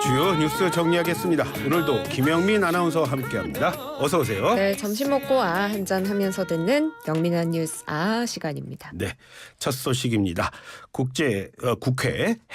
주요 뉴스 정리하겠습니다. 오늘도 김영민 아나운서와 함께합니다. 어서 오세요. 네, 점심 먹고 한잔 하면서 듣는 영민한 뉴스 시간입니다. 네, 첫 소식입니다. 국회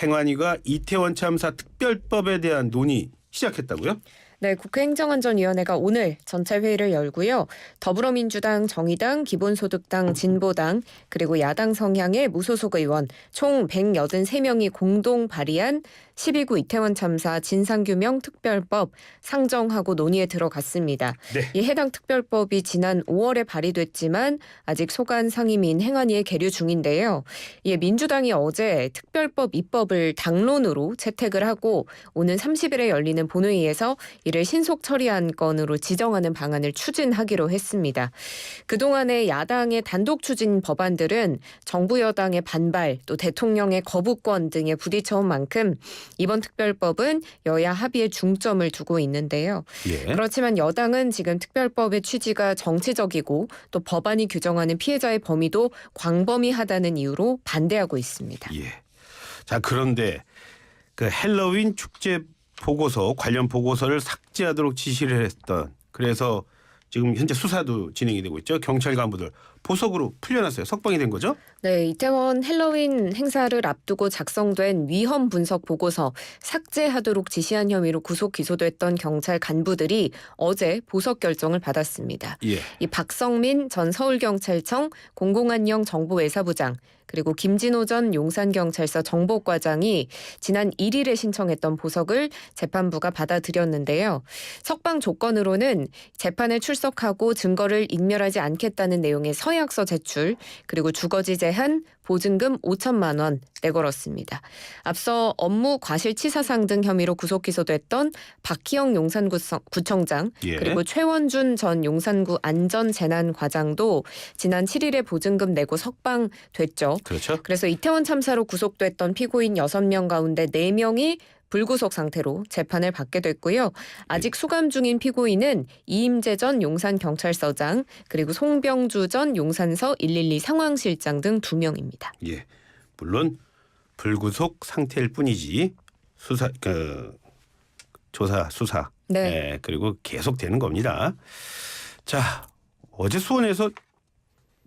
행안위가 이태원 참사 특별법에 대한 논의 시작했다고요? 네, 국회 행정안전위원회가 오늘 전체 회의를 열고요. 더불어민주당, 정의당, 기본소득당, 진보당 그리고 야당 성향의 무소속 의원 총 183명이 공동 발의한 12구 이태원 참사 진상규명 특별법 상정하고 논의에 들어갔습니다. 네. 이 해당 특별법이 지난 5월에 발의됐지만 아직 소관 상임위인 행안위에 계류 중인데요. 이에 민주당이 어제 특별법 입법을 당론으로 채택을 하고 오는 30일에 열리는 본회의에서 이를 신속 처리한 건으로 지정하는 방안을 추진하기로 했습니다. 그동안의 야당의 단독 추진 법안들은 정부 여당의 반발 또 대통령의 거부권 등에 부딪혀온 만큼 이번 특별법은 여야 합의에 중점을 두고 있는데요. 예. 그렇지만 여당은 지금 특별법의 취지가 정치적이고 또 법안이 규정하는 피해자의 범위도 광범위하다는 이유로 반대하고 있습니다. 예. 자, 그런데 그 헬로윈 축제 보고서 관련 보고서를 삭제하도록 지시를 했던, 그래서 지금 현재 수사도 진행이 되고 있죠. 경찰 간부들 보석으로 풀려났어요. 석방이 된 거죠? 네, 이태원 헬로윈 행사를 앞두고 작성된 위험 분석 보고서 삭제하도록 지시한 혐의로 구속 기소됐던 경찰 간부들이 어제 보석 결정을 받았습니다. 예. 이 박성민 전 서울경찰청 공공안녕 정보외사부장 그리고 김진호 전 용산경찰서 정보과장이 지난 1일에 신청했던 보석을 재판부가 받아들였는데요. 석방 조건으로는 재판에 출석하고 증거를 인멸하지 않겠다는 내용의 서약서 제출 그리고 주거지 제한 보증금 5천만 원 내걸었습니다. 앞서 업무 과실치사상 등 혐의로 구속 기소됐던 박희영 용산구청장 예. 그리고 최원준 전 용산구 안전재난과장도 지난 7일에 보증금 내고 석방됐죠. 그렇죠. 그래서 이태원 참사로 구속됐던 피고인 6명 가운데 4명이 불구속 상태로 재판을 받게 됐고요. 아직 수감 중인 피고인은 이임재 전 용산경찰서장 그리고 송병주 전 용산서 112 상황실장 등 2명입니다. 예. 물론 불구속 상태일 뿐이지 조사 수사 네. 예, 그리고 계속되는 겁니다. 자, 어제 수원에서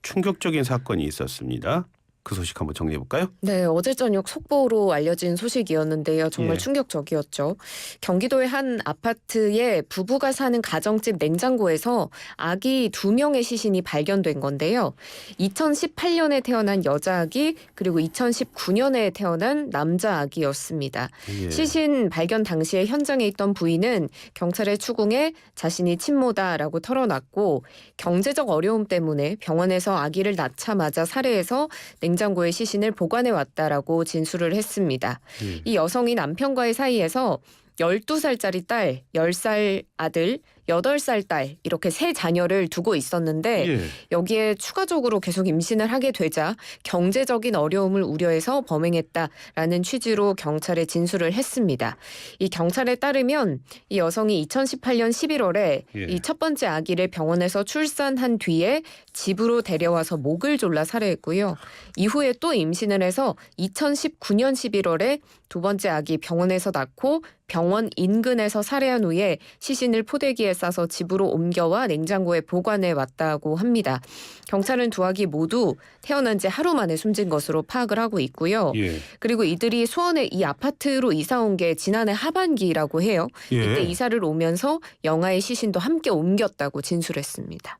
충격적인 사건이 있었습니다. 그 소식 한번 정리해 볼까요? 네, 어제 저녁 속보로 알려진 소식이었는데요. 정말 예. 충격적이었죠. 경기도의 한 아파트에 부부가 사는 가정집 냉장고에서 아기 2명의 시신이 발견된 건데요. 2018년에 태어난 여자 아기 그리고 2019년에 태어난 남자 아기였습니다. 예. 시신 발견 당시에 현장에 있던 부인은 경찰에 추궁해 자신이 친모다라고 털어놨고 경제적 어려움 때문에 병원에서 아기를 낳자마자 살해해서 냉장고에 시신을 보관해 왔다라고 진술을 했습니다. 이 여성이 남편과의 사이에서 12살짜리 딸, 10살 아들, 8살 딸 이렇게 세 자녀를 두고 있었는데 예. 여기에 추가적으로 계속 임신을 하게 되자 경제적인 어려움을 우려해서 범행했다라는 취지로 경찰에 진술을 했습니다. 이 경찰에 따르면 이 여성이 2018년 11월에 예. 이 첫 번째 아기를 병원에서 출산한 뒤에 집으로 데려와서 목을 졸라 살해했고요. 이후에 또 임신을 해서 2019년 11월에 두 번째 아기 병원에서 낳고 병원 인근에서 살해한 후에 시신을 포대기에 싸서 집으로 옮겨와 냉장고에 보관해 왔다고 합니다. 경찰은 두 아기 모두 태어난 지 하루 만에 숨진 것으로 파악을 하고 있고요. 예. 그리고 이들이 수원에 이 아파트로 이사 온 게 지난해 하반기라고 해요. 예. 이때 이사를 오면서 영아의 시신도 함께 옮겼다고 진술했습니다.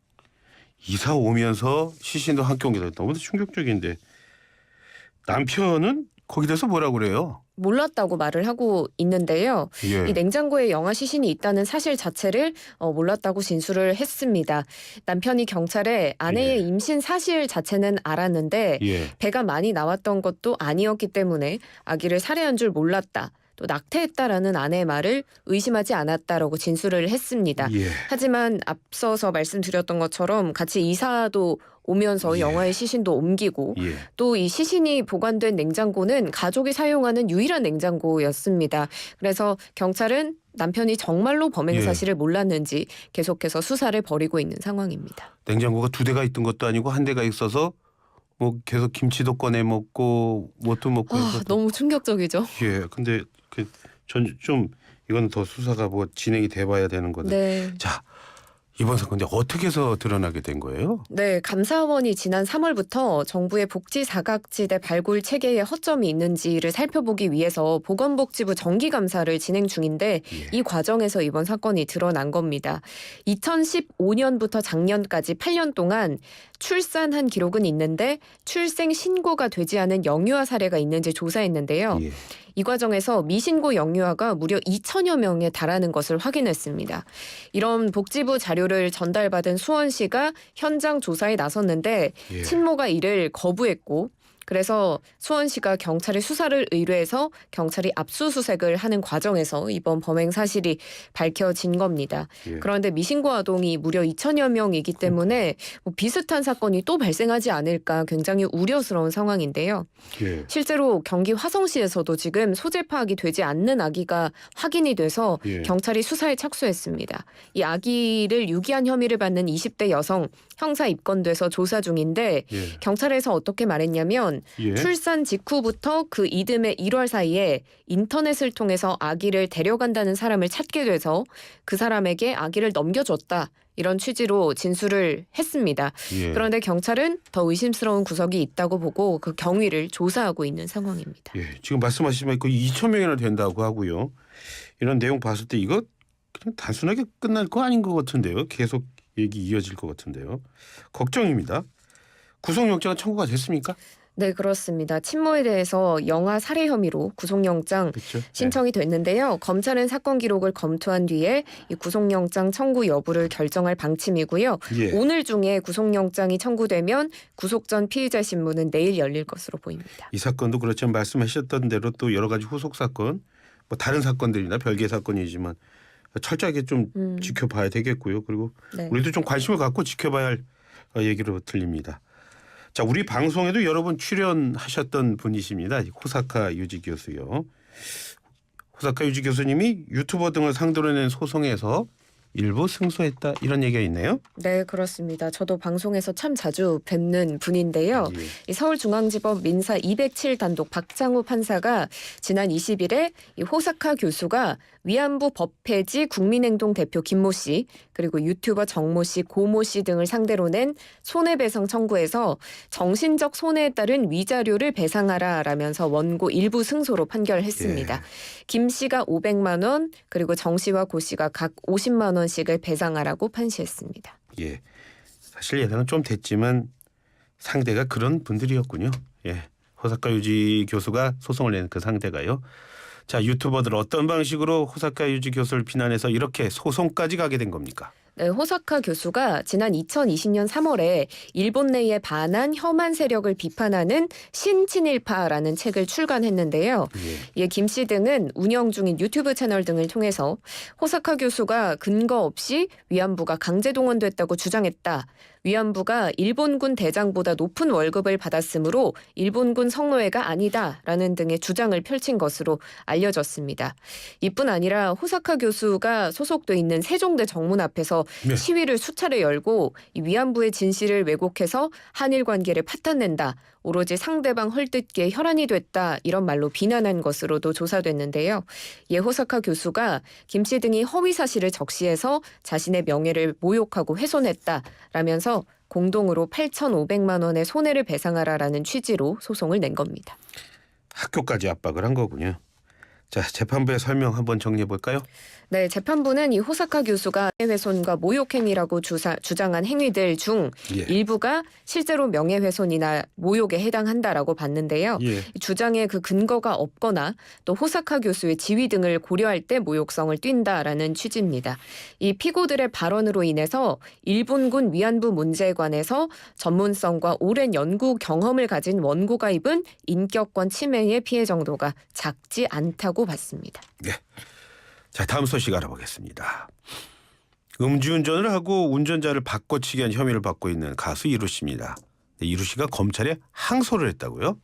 이사 오면서 시신도 함께 옮겨다 너무 충격적인데 남편은 거기 대해서 뭐라고 그래요? 몰랐다고 말을 하고 있는데요. 예. 이 냉장고에 영아 시신이 있다는 사실 자체를 몰랐다고 진술을 했습니다. 남편이 경찰에 아내의 예. 임신 사실 자체는 알았는데 예. 배가 많이 나왔던 것도 아니었기 때문에 아기를 살해한 줄 몰랐다. 또 낙태했다라는 아내의 말을 의심하지 않았다라고 진술을 했습니다. 예. 하지만 앞서서 말씀드렸던 것처럼 같이 이사도 오면서 예. 영아의 시신도 옮기고 예. 또 이 시신이 보관된 냉장고는 가족이 사용하는 유일한 냉장고였습니다. 그래서 경찰은 남편이 정말로 범행 예. 사실을 몰랐는지 계속해서 수사를 벌이고 있는 상황입니다. 냉장고가 2대가 있던 것도 아니고 1대가 있어서 뭐 계속 김치도 꺼내 먹고 뭣도 먹고 해서 너무 충격적이죠. 예. 근데 그 전 좀 이건 더 수사가 뭐 진행이 돼봐야 되는 건데. 네. 자, 이번 사건인데 어떻게 해서 드러나게 된 거예요? 네, 감사원이 지난 3월부터 정부의 복지 사각지대 발굴 체계에 허점이 있는지를 살펴보기 위해서 보건복지부 정기감사를 진행 중인데 예. 이 과정에서 이번 사건이 드러난 겁니다. 2015년부터 작년까지 8년 동안 출산한 기록은 있는데 출생 신고가 되지 않은 영유아 사례가 있는지 조사했는데요. 예. 이 과정에서 미신고 영유아가 무려 2천여 명에 달하는 것을 확인했습니다. 이런 복지부 자료를 전달받은 수원시가 현장 조사에 나섰는데 예. 친모가 이를 거부했고 그래서 수원시가 경찰에 수사를 의뢰해서 경찰이 압수수색을 하는 과정에서 이번 범행 사실이 밝혀진 겁니다. 예. 그런데 미신고 아동이 무려 2천여 명이기 때문에 뭐 비슷한 사건이 또 발생하지 않을까 굉장히 우려스러운 상황인데요. 예. 실제로 경기 화성시에서도 지금 소재 파악이 되지 않는 아기가 확인이 돼서 예. 경찰이 수사에 착수했습니다. 이 아기를 유기한 혐의를 받는 20대 여성 형사 입건돼서 조사 중인데 예. 경찰에서 어떻게 말했냐면 예. 출산 직후부터 그 이듬해 1월 사이에 인터넷을 통해서 아기를 데려간다는 사람을 찾게 돼서 그 사람에게 아기를 넘겨줬다. 이런 취지로 진술을 했습니다. 예. 그런데 경찰은 더 의심스러운 구석이 있다고 보고 그 경위를 조사하고 있는 상황입니다. 예. 지금 말씀하시지만 그 2천 명이나 된다고 하고요. 이런 내용 봤을 때 이거 그냥 단순하게 끝날 거 아닌 것 같은데요. 계속 얘기 이어질 것 같은데요. 걱정입니다. 구속영장은 청구가 됐습니까? 네, 그렇습니다. 친모에 대해서 영아 살해 혐의로 구속영장 그렇죠. 신청이 됐는데요. 검찰은 사건 기록을 검토한 뒤에 이 구속영장 청구 여부를 결정할 방침이고요. 예. 오늘 중에 구속영장이 청구되면 구속 전 피의자 신문은 내일 열릴 것으로 보입니다. 이 사건도 그렇지만 말씀하셨던 대로 또 여러 가지 후속 사건, 뭐 다른 사건들이나 별개 사건이지만 철저하게 좀 지켜봐야 되겠고요. 그리고 네. 우리도 좀 관심을 갖고 지켜봐야 할 얘기로 들립니다. 자, 우리 방송에도 여러 번 출연하셨던 분이십니다. 호사카 유지 교수요. 호사카 유지 교수님이 유튜버 등을 상대로 낸 소송에서 일부 승소했다 이런 얘기가 있네요. 네, 그렇습니다. 저도 방송에서 참 자주 뵙는 분인데요. 예. 이 서울중앙지법 민사 207 단독 박장우 판사가 지난 20일에 이 호사카 교수가 위안부 법 폐지 국민행동 대표 김모 씨 그리고 유튜버 정모 씨, 고모 씨 등을 상대로 낸 손해배상 청구에서 정신적 손해에 따른 위자료를 배상하라라면서 원고 일부 승소로 판결했습니다. 예. 김 씨가 500만 원 그리고 정 씨와 고 씨가 각 50만 원씩을 배상하라고 판시했습니다. 예. 사실 예상은 좀 됐지만 상대가 그런 분들이었군요. 예. 호사카 유지 교수가 소송을 낸 그 상대가요. 자, 유튜버들 어떤 방식으로 호사카 유지 교수를 비난해서 이렇게 소송까지 가게 된 겁니까? 네, 호사카 교수가 지난 2020년 3월에 일본 내에 반한 혐한 세력을 비판하는 신친일파라는 책을 출간했는데요. 이에 김 씨 등은 운영 중인 유튜브 채널 등을 통해서 호사카 교수가 근거 없이 위안부가 강제 동원됐다고 주장했다. 위안부가 일본군 대장보다 높은 월급을 받았으므로 일본군 성노예가 아니다라는 등의 주장을 펼친 것으로 알려졌습니다. 이뿐 아니라 호사카 교수가 소속돼 있는 세종대 정문 앞에서 네. 시위를 수차례 열고 이 위안부의 진실을 왜곡해서 한일 관계를 파탄낸다. 오로지 상대방 헐뜯기에 혈안이 됐다. 이런 말로 비난한 것으로도 조사됐는데요. 예 호사카 교수가 김 씨 등이 허위 사실을 적시해서 자신의 명예를 모욕하고 훼손했다라면서 공동으로 8,500만 원의 손해를 배상하라라는 취지로 소송을 낸 겁니다. 학교까지 압박을 한 거군요. 자, 재판부의 설명 한번 정리해 볼까요? 네, 재판부는 이 호사카 교수가 명예훼손과 모욕행위라고 주장한 행위들 중 예. 일부가 실제로 명예훼손이나 모욕에 해당한다라고 봤는데요. 예. 이 주장에 그 근거가 없거나 또 호사카 교수의 지위 등을 고려할 때 모욕성을 띈다라는 취지입니다. 이 피고들의 발언으로 인해서 일본군 위안부 문제에 관해서 전문성과 오랜 연구 경험을 가진 원고가 입은 인격권 침해의 피해 정도가 작지 않다고 봤습니다. 네. 자, 다음 소식 알아보겠습니다. 음주운전을 하고 운전자를 바꿔치기 한 혐의를 받고 있는 가수 이루 씨입니다. 이루 씨가 검찰에 항소를 했다고요?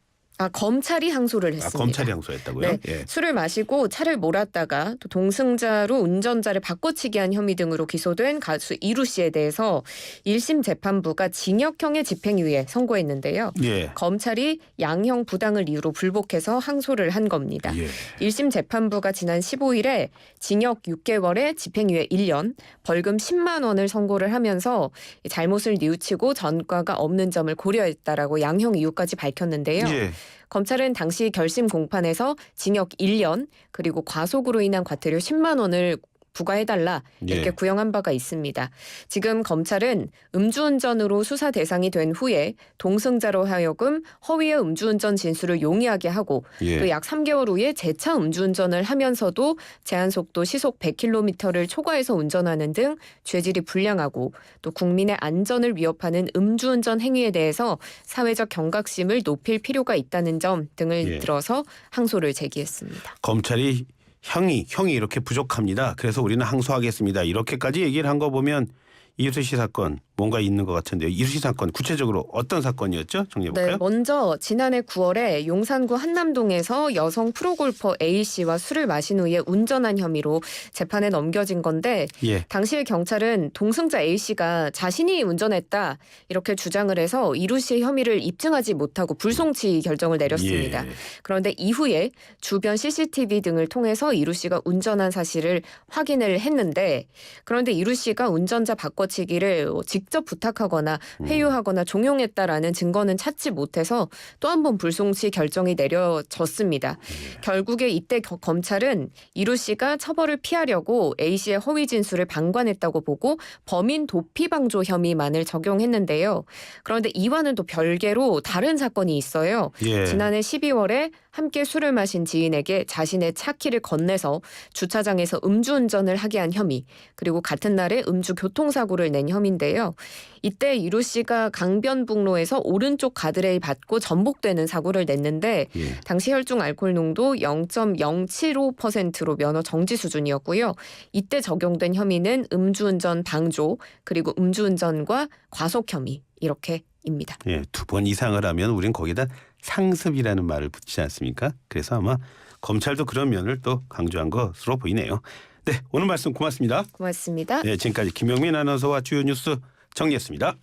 검찰이 항소를 했습니다. 검찰이 항소했다고요? 네, 예. 술을 마시고 차를 몰았다가 또 동승자로 운전자를 바꿔치기 한 혐의 등으로 기소된 가수 이루 씨에 대해서 1심 재판부가 징역형의 집행유예 선고했는데요. 예. 검찰이 양형 부당을 이유로 불복해서 항소를 한 겁니다. 예. 1심 재판부가 지난 15일에 징역 6개월에 집행유예 1년, 벌금 10만 원을 선고를 하면서 잘못을 뉘우치고 전과가 없는 점을 고려했다라고 양형 이유까지 밝혔는데요. 예. 검찰은 당시 결심 공판에서 징역 1년 그리고 과속으로 인한 과태료 10만 원을 부과해달라 이렇게 예. 구형한 바가 있습니다. 지금 검찰은 음주운전으로 수사 대상이 된 후에 동승자로 하여금 허위의 음주운전 진술을 용이하게 하고 예. 또 약 3개월 후에 재차 음주운전을 하면서도 제한속도 시속 100km를 초과해서 운전하는 등 죄질이 불량하고 또 국민의 안전을 위협하는 음주운전 행위에 대해서 사회적 경각심을 높일 필요가 있다는 점 등을 예. 들어서 항소를 제기했습니다. 검찰이 형이 이렇게 부족합니다. 그래서 우리는 항소하겠습니다. 이렇게까지 얘기를 한 거 보면 이유수 씨 사건 뭔가 있는 것 같은데요. 이유수 씨 사건 구체적으로 어떤 사건이었죠? 정리해 볼까요? 네, 먼저 지난해 9월에 용산구 한남동에서 여성 프로골퍼 A 씨와 술을 마신 후에 운전한 혐의로 재판에 넘겨진 건데 예. 당시에 경찰은 동승자 A 씨가 자신이 운전했다 이렇게 주장을 해서 이루 씨의 혐의를 입증하지 못하고 불송치 결정을 내렸습니다. 예. 그런데 이후에 주변 CCTV 등을 통해서 이루 씨가 운전한 사실을 확인을 했는데 그런데 이루 씨가 운전자 바꿔치기를 직접 부탁하거나 회유하거나 종용했다라는 증거는 찾지 못해서 또 한 번 불송치 결정이 내려졌습니다. 결국에 이때 검찰은 이루 씨가 처벌을 피하려고 A 씨의 허위 진술을 방관했다고 보고 범인 도피 방조 혐의만을 적용했는데요. 그런데 이와는 또 별개로 다른 사건이 있어요. 예. 지난해 12월에 함께 술을 마신 지인에게 자신의 차 키를 건네서 주차장에서 음주운전을 하게 한 혐의 그리고 같은 날에 음주 교통사고를 낸 혐의인데요. 이때 이루 씨가 강변북로에서 오른쪽 가드레일 받고 전복되는 사고를 냈는데 예. 당시 혈중 알코올 농도 0.075%로 면허 정지 수준이었고요. 이때 적용된 혐의는 음주운전 방조 그리고 음주운전과 과속 혐의 이렇게입니다. 예. 2번 이상을 하면 우린 거기다 상습이라는 말을 붙이지 않습니까? 그래서 아마 검찰도 그런 면을 또 강조한 것으로 보이네요. 네, 오늘 말씀 고맙습니다. 고맙습니다. 네, 지금까지 김영민 아나운서와 주요 뉴스 정리했습니다.